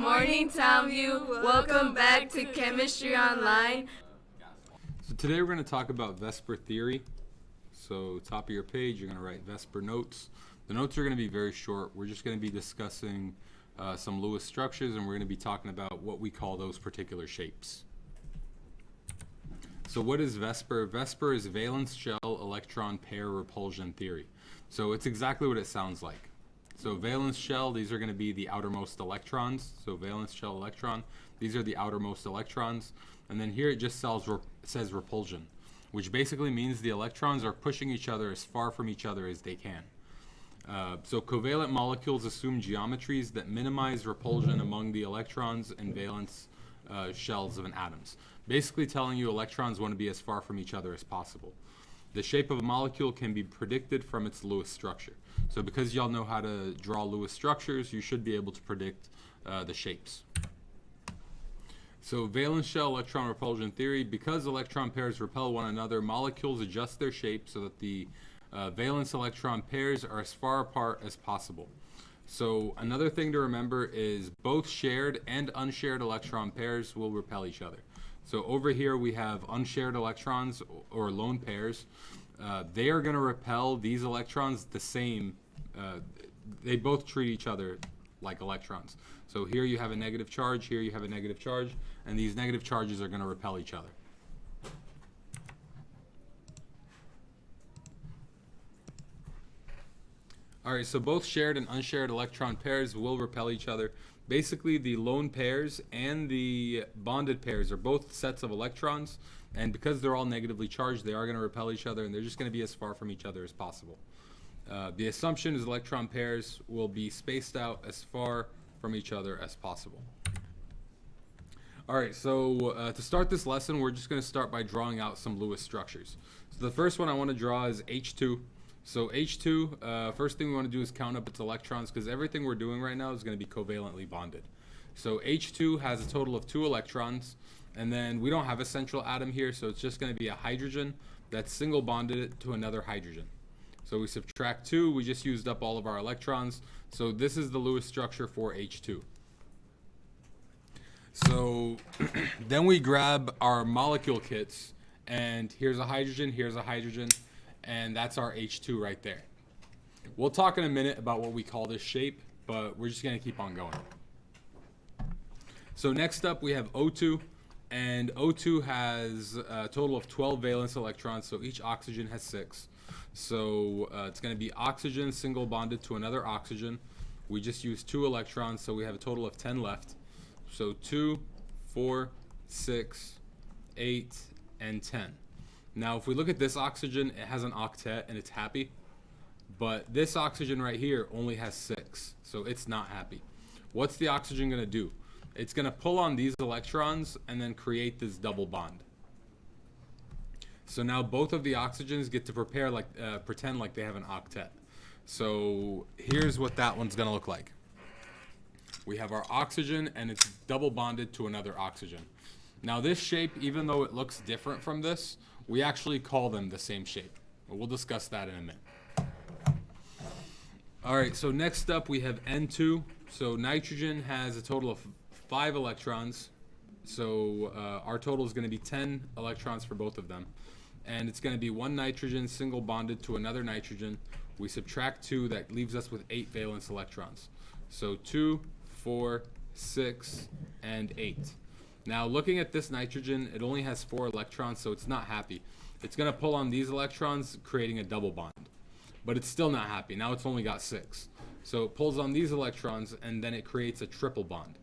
morning, Townview. Welcome back to Chemistry Online. So today we're going to talk about Vsepr theory. So top of your page, you're going to write Vsepr notes. The notes are going to be very short. We're just going to be discussing some Lewis structures, and we're going to be talking about what we call those particular shapes. So what is Vsepr? Vsepr is valence shell electron pair repulsion theory. So it's exactly what it sounds like. So valence shell, these are going to be the outermost electrons. So valence shell electron, these are the outermost electrons. And then here it just says repulsion, which basically means the electrons are pushing each other as far from each other as they can. So covalent molecules assume geometries that minimize repulsion among the electrons and valence shells of an atoms. Basically telling you electrons want to be as far from each other as possible. The shape of a molecule can be predicted from its Lewis structure. So because y'all know how to draw Lewis structures, you should be able to predict the shapes. So valence shell electron repulsion theory, because electron pairs repel one another, molecules adjust their shape so that the valence electron pairs are as far apart as possible. So another thing to remember is both shared and unshared electron pairs will repel each other. So over here we have unshared electrons or lone pairs. They are going to repel these electrons the same. They both treat each other like electrons. So here you have a negative charge, here you have a negative charge, and these negative charges are going to repel each other. Alright, so both shared and unshared electron pairs will repel each other. Basically, the lone pairs and the bonded pairs are both sets of electrons, and because they're all negatively charged, they are going to repel each other, and they're just going to be as far from each other as possible. The assumption is electron pairs will be spaced out as far from each other as possible. Alright, so to start this lesson, we're just going to start by drawing out some Lewis structures. So the first one I want to draw is H2. So H2, first thing we want to do is count up its electrons, because everything we're doing right now is going to be covalently bonded. So H2 has a total of 2 electrons, and then we don't have a central atom here, so it's just going to be a hydrogen that's single bonded to another hydrogen. So we subtract 2, we just used up all of our electrons, so this is the Lewis structure for H2. So then we grab our molecule kits, and here's a hydrogen, and that's our H2 right there. We'll talk in a minute about what we call this shape, but we're just going to keep on going. So next up we have O2, and O2 has a total of 12 valence electrons, so each oxygen has 6. So it's going to be oxygen single bonded to another oxygen. We just used 2 electrons, so we have a total of 10 left. So 2, 4, 6, 8, and 10. Now, if we look at this oxygen, it has an octet and it's happy, but this oxygen right here only has 6, so it's not happy. What's the oxygen going to do? It's going to pull on these electrons and then create this double bond. So now both of the oxygens get to pretend like they have an octet. So here's what that one's going to look like. We have our oxygen and it's double bonded to another oxygen. Now this shape, even though it looks different from this, we actually call them the same shape. We'll discuss that in a minute. Alright, so next up we have N2. So nitrogen has a total of 5 electrons. So our total is going to be 10 electrons for both of them. And it's going to be 1 nitrogen single bonded to another nitrogen. We subtract 2, that leaves us with 8 valence electrons. So 2, 4, 6, and 8. Now looking at this nitrogen, it only has 4 electrons, so it's not happy. It's going to pull on these electrons, creating a double bond. But it's still not happy. Now it's only got 6. So it pulls on these electrons, and then it creates a triple bond.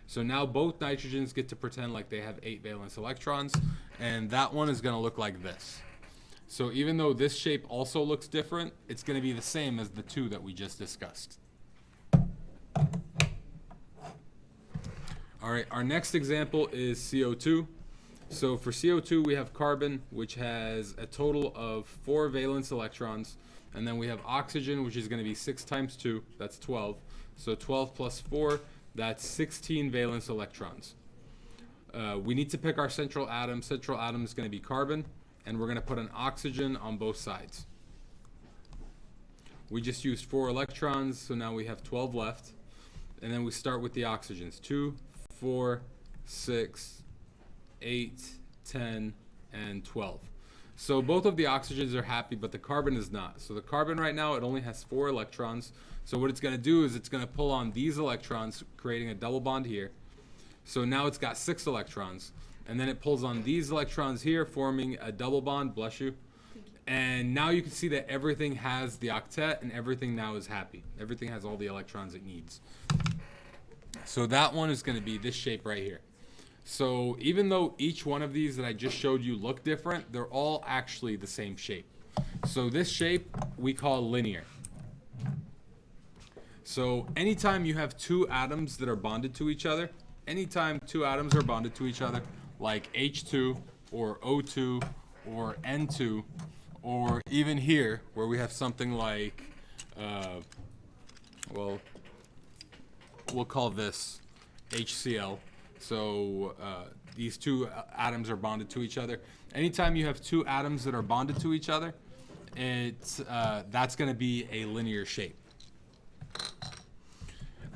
So now both nitrogens get to pretend like they have 8 valence electrons, and that one is going to look like this. So even though this shape also looks different, it's going to be the same as the 2 that we just discussed. Alright, our next example is CO2. So for CO2 we have carbon, which has a total of 4 valence electrons, and then we have oxygen, which is going to be 6 times 2, that's 12. So 12 plus 4, that's 16 valence electrons. We need to pick our central atom. Central atom is going to be carbon, and we're going to put an oxygen on both sides. We just used 4 electrons, so now we have 12 left. And then we start with the oxygens. 2, 4, 6, 8, 10, and 12. So both of the oxygens are happy, but the carbon is not. So the carbon right now, it only has 4 electrons. So what it's going to do is it's going to pull on these electrons, creating a double bond here. So now it's got 6 electrons. And then it pulls on these electrons here, forming a double bond. Bless you. And now you can see that everything has the octet and everything now is happy. Everything has all the electrons it needs. So that one is going to be this shape right here. So even though each one of these that I just showed you look different, they're all actually the same shape. So this shape we call linear. So anytime you have 2 atoms that are bonded to each other, anytime 2 atoms are bonded to each other, like H2 or O2 or N2, or even here where we have something like, well, we'll call this HCl. So these 2 atoms are bonded to each other. Anytime you have 2 atoms that are bonded to each other, that's going to be a linear shape.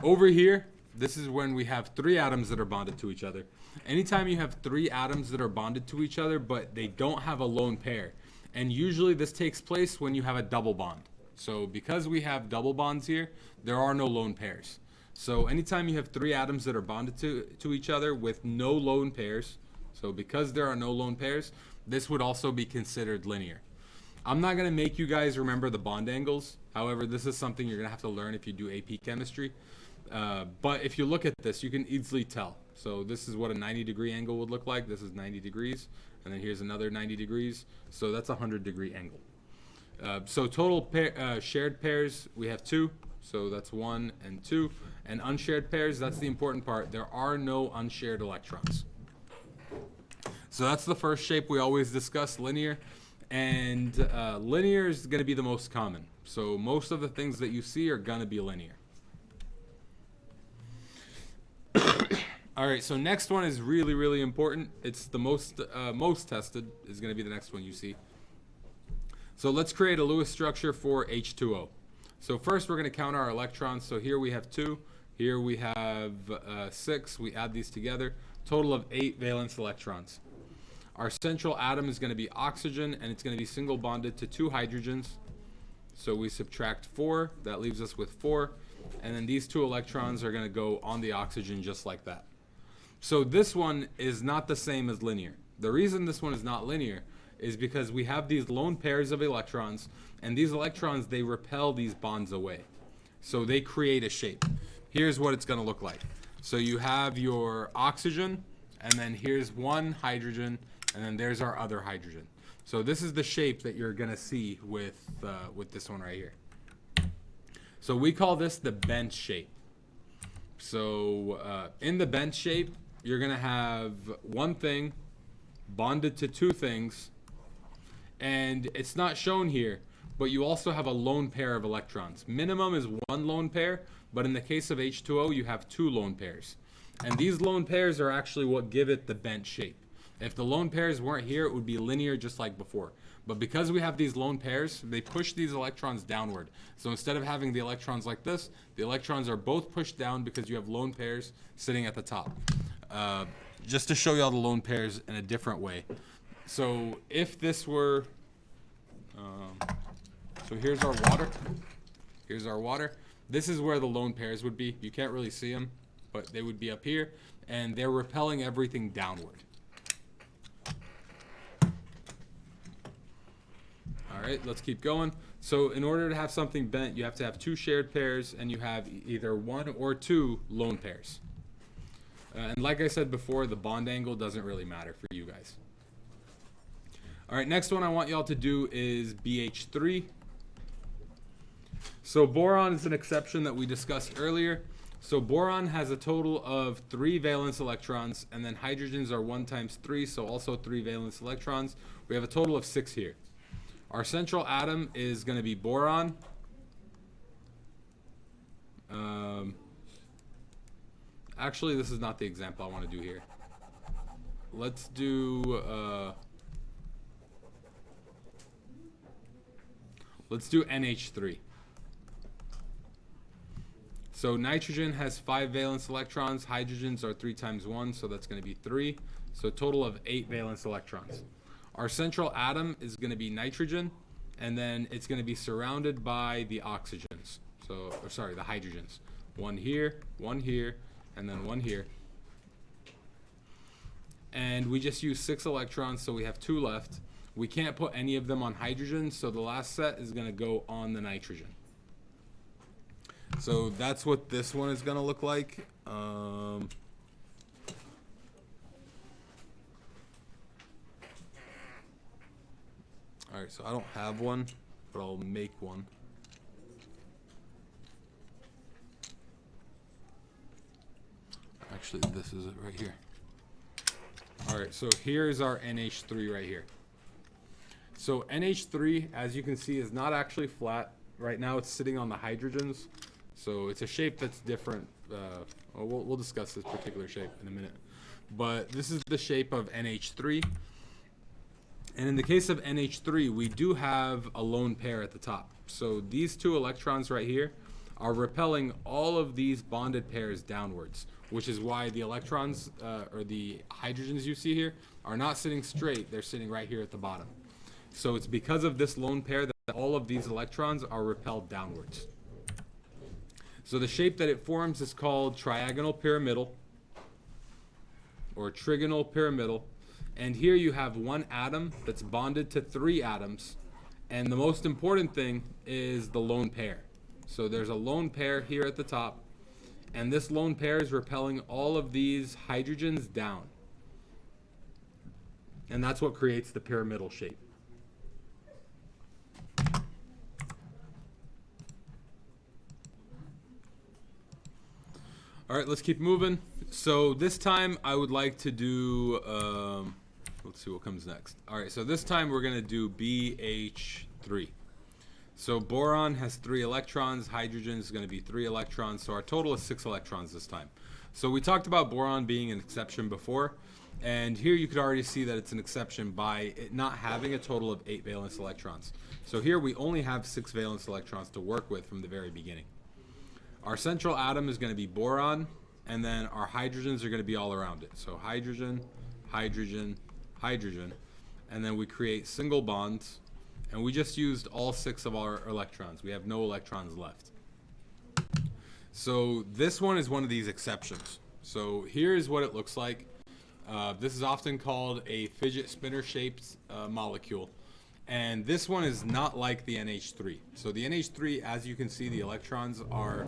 Over here, this is when we have 3 atoms that are bonded to each other. Anytime you have 3 atoms that are bonded to each other, but they don't have a lone pair, and usually this takes place when you have a double bond. So because we have double bonds here, there are no lone pairs. So anytime you have 3 atoms that are bonded to each other with no lone pairs, so because there are no lone pairs, this would also be considered linear. I'm not going to make you guys remember the bond angles. However, this is something you're going to have to learn if you do AP chemistry. But if you look at this, you can easily tell. So this is what a 90-degree angle would look like. This is 90 degrees. And then here's another 90 degrees. So that's a 100-degree angle. So total shared pairs, we have 2. So that's 1 and 2. And unshared pairs, that's the important part. There are no unshared electrons. So that's the first shape we always discuss, linear. And linear is going to be the most common. So most of the things that you see are going to be linear. All right, so next one is really, really important. It's the most tested is going to be the next one you see. So let's create a Lewis structure for H2O. So first we're going to count our electrons. So here we have 2. Here we have 6. We add these together. Total of 8 valence electrons. Our central atom is going to be oxygen, and it's going to be single bonded to 2 hydrogens. So we subtract 4. That leaves us with 4. And then these 2 electrons are going to go on the oxygen just like that. So this one is not the same as linear. The reason this one is not linear is because we have these lone pairs of electrons, and these electrons, they repel these bonds away. So they create a shape. Here's what it's going to look like. So you have your oxygen, and then here's one hydrogen, and then there's our other hydrogen. So this is the shape that you're going to see with this one right here. So we call this the bent shape. So in the bent shape, you're going to have one thing bonded to 2 things, and it's not shown here, but you also have a lone pair of electrons. Minimum is 1 lone pair, but in the case of H2O, you have 2 lone pairs. And these lone pairs are actually what give it the bent shape. If the lone pairs weren't here, it would be linear just like before. But because we have these lone pairs, they push these electrons downward. So instead of having the electrons like this, the electrons are both pushed down because you have lone pairs sitting at the top. Just to show you all the lone pairs in a different way. So if this were, so here's our water. Here's our water. This is where the lone pairs would be. You can't really see them, but they would be up here, and they're repelling everything downward. All right, let's keep going. So in order to have something bent, you have to have 2 shared pairs, and you have either 1 or 2 lone pairs. And like I said before, the bond angle doesn't really matter for you guys. All right, next one I want y'all to do is BH3. So boron is an exception that we discussed earlier. So boron has a total of 3 valence electrons, and then hydrogens are 1 times 3, so also 3 valence electrons. We have a total of 6 here. Our central atom is going to be boron. Actually, this is not the example I want to do here. Let's do NH3. So nitrogen has 5 valence electrons. Hydrogens are 3 times 1, so that's going to be 3. So a total of 8 valence electrons. Our central atom is going to be nitrogen, and then it's going to be surrounded by the oxygens. So, or sorry, the hydrogens. One here, and then one here. And we just use 6 electrons, so we have 2 left. We can't put any of them on hydrogen, so the last set is going to go on the nitrogen. So that's what this one is going to look like. All right, so I don't have one, but I'll make one. Actually, this is it right here. All right, so here's our NH3 right here. So NH3, as you can see, is not actually flat. Right now it's sitting on the hydrogens. So it's a shape that's different. We'll discuss this particular shape in a minute. But this is the shape of NH3. And in the case of NH3, we do have a lone pair at the top. So these 2 electrons right here are repelling all of these bonded pairs downwards, which is why the electrons, or the hydrogens you see here, are not sitting straight. They're sitting right here at the bottom. So it's because of this lone pair that all of these electrons are repelled downwards. So the shape that it forms is called triagonal pyramidal, or trigonal pyramidal. And here you have one atom that's bonded to 3 atoms. And the most important thing is the lone pair. So there's a lone pair here at the top. And this lone pair is repelling all of these hydrogens down. And that's what creates the pyramidal shape. All right, let's keep moving. So this time I would like to do, let's see what comes next. All right, so this time we're going to do BH3. So boron has 3 electrons, hydrogen is going to be 3 electrons, so our total is 6 electrons this time. So we talked about boron being an exception before, and here you could already see that it's an exception by it not having a total of 8 valence electrons. So here we only have 6 valence electrons to work with from the very beginning. Our central atom is going to be boron, and then our hydrogens are going to be all around it. So hydrogen, hydrogen, hydrogen, and then we create single bonds, and we just used all 6 of our electrons. We have no electrons left. So this one is one of these exceptions. So here's what it looks like. This is often called a fidget spinner shaped molecule. And this one is not like the NH3. So the NH3, as you can see, the electrons are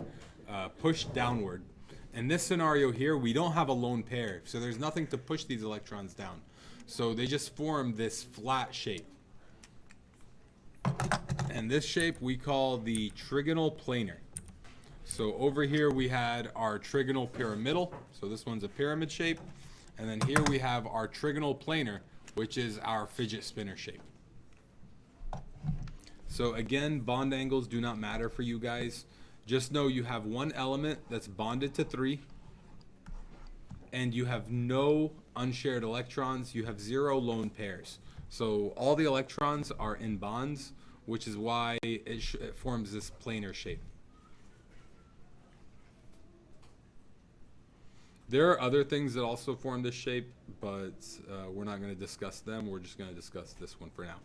pushed downward. In this scenario here, we don't have a lone pair, so there's nothing to push these electrons down. So they just form this flat shape. And this shape we call the trigonal planar. So over here we had our trigonal pyramidal. So this one's a pyramid shape. And then here we have our trigonal planar, which is our fidget spinner shape. So again, bond angles do not matter for you guys. Just know you have one element that's bonded to 3, and you have no unshared electrons. You have 0 lone pairs. So all the electrons are in bonds, which is why it forms this planar shape. There are other things that also form this shape, but we're not going to discuss them. We're just going to discuss this one for now.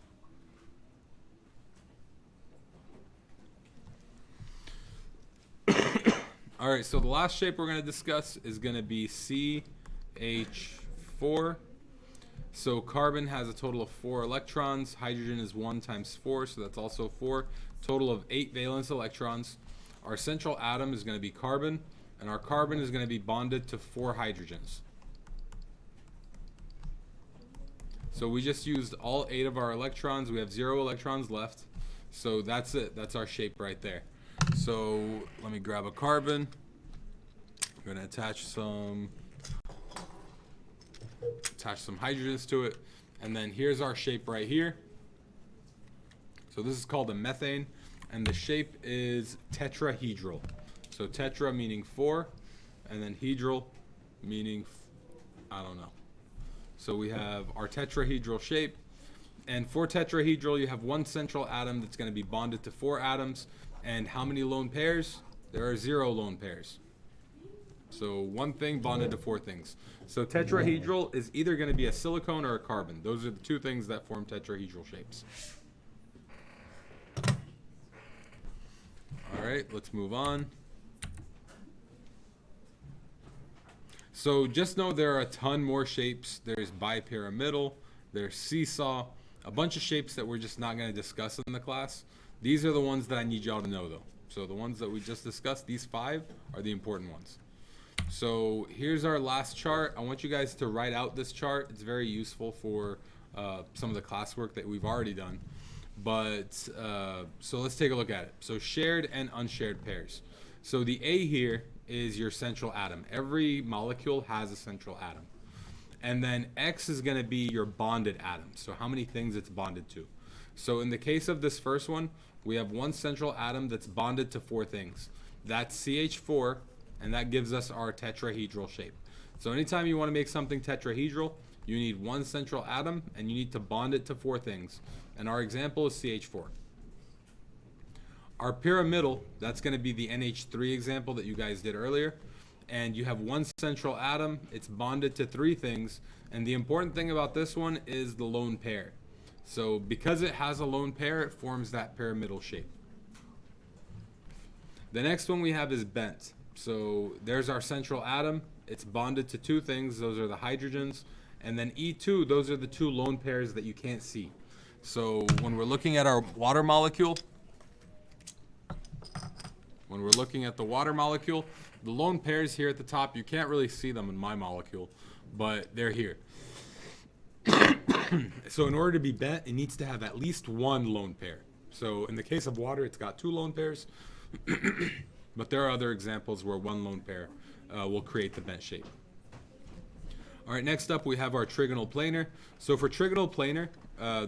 All right, so the last shape we're going to discuss is going to be CH4. So carbon has a total of 4 electrons. Hydrogen is 1 times 4, so that's also 4. Total of 8 valence electrons. Our central atom is going to be carbon, and our carbon is going to be bonded to 4 hydrogens. So we just used all 8 of our electrons. We have 0 electrons left. So that's it. That's our shape right there. So let me grab a carbon. I'm going to attach some hydrogens to it. And then here's our shape right here. So this is called a methane. And the shape is tetrahedral. So tetra meaning 4. And then hedral meaning, I don't know. So we have our tetrahedral shape. And for tetrahedral, you have one central atom that's going to be bonded to 4 atoms. And how many lone pairs? there are 0 lone pairs. So one thing bonded to 4 things. So tetrahedral is either going to be a silicone or a carbon. Those are the 2 things that form tetrahedral shapes. All right, let's move on. So just know there are a ton more shapes. There's bipyramidal, there's seesaw, a bunch of shapes that we're just not going to discuss in the class. These are the ones that I need y'all to know though. So the ones that we just discussed, these 5 are the important ones. So here's our last chart. I want you guys to write out this chart. It's very useful for some of the classwork that we've already done. But so let's take a look at it. So shared and unshared pairs. So the A here is your central atom. Every molecule has a central atom. And then X is going to be your bonded atom. So how many things it's bonded to. So in the case of this first one, we have one central atom that's bonded to 4 things. That's CH4, and that gives us our tetrahedral shape. So anytime you want to make something tetrahedral, you need one central atom, and you need to bond it to 4 things. And our example is CH4. Our pyramidal, that's going to be the NH3 example that you guys did earlier. And you have one central atom, it's bonded to 3 things. And the important thing about this one is the lone pair. So because it has a lone pair, it forms that pyramidal shape. The next one we have is bent. So there's our central atom. It's bonded to 2 things. Those are the hydrogens. And then E2, those are the 2 lone pairs that you can't see. So when we're looking at our water molecule, the lone pairs here at the top, you can't really see them in my molecule, but they're here. So in order to be bent, it needs to have at least 1 lone pair. So in the case of water, it's got 2 lone pairs, but there are other examples where 1 lone pair will create the bent shape. All right, next up we have our trigonal planar. So for trigonal planar,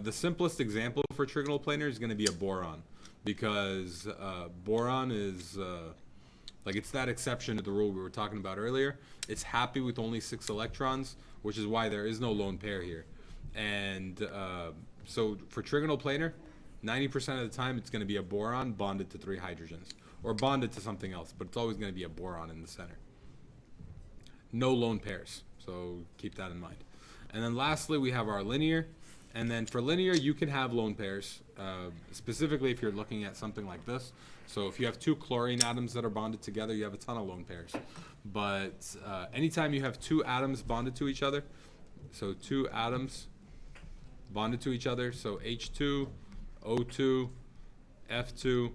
the simplest example for trigonal planar is going to be a boron, because boron is like it's that exception to the rule we were talking about earlier. It's happy with only 6 electrons, which is why there is no lone pair here. And so for trigonal planar, 90% of the time it's going to be a boron bonded to 3 hydrogens, or bonded to something else, but it's always going to be a boron in the center. No lone pairs, so keep that in mind. And then lastly, we have our linear. And then for linear, you can have lone pairs, specifically if you're looking at something like this. So if you have 2 chlorine atoms that are bonded together, you have a ton of lone pairs. But anytime you have 2 atoms bonded to each other, so 2 atoms bonded to each other, so H2, O2, F2,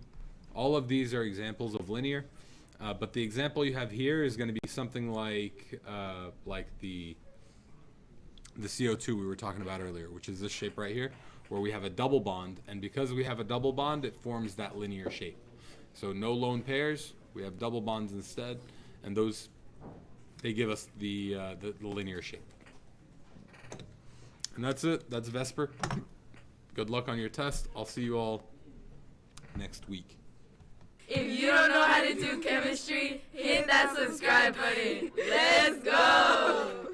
all of these are examples of linear. But the example you have here is going to be something like the CO2 we were talking about earlier, which is this shape right here, where we have a double bond, and because we have a double bond, it forms that linear shape. So no lone pairs, we have double bonds instead, and those, they give us the linear shape. And that's it. That's Vsepr. Good luck on your test. I'll see you all next week. If you don't know how to do chemistry, hit that subscribe button. Let's go!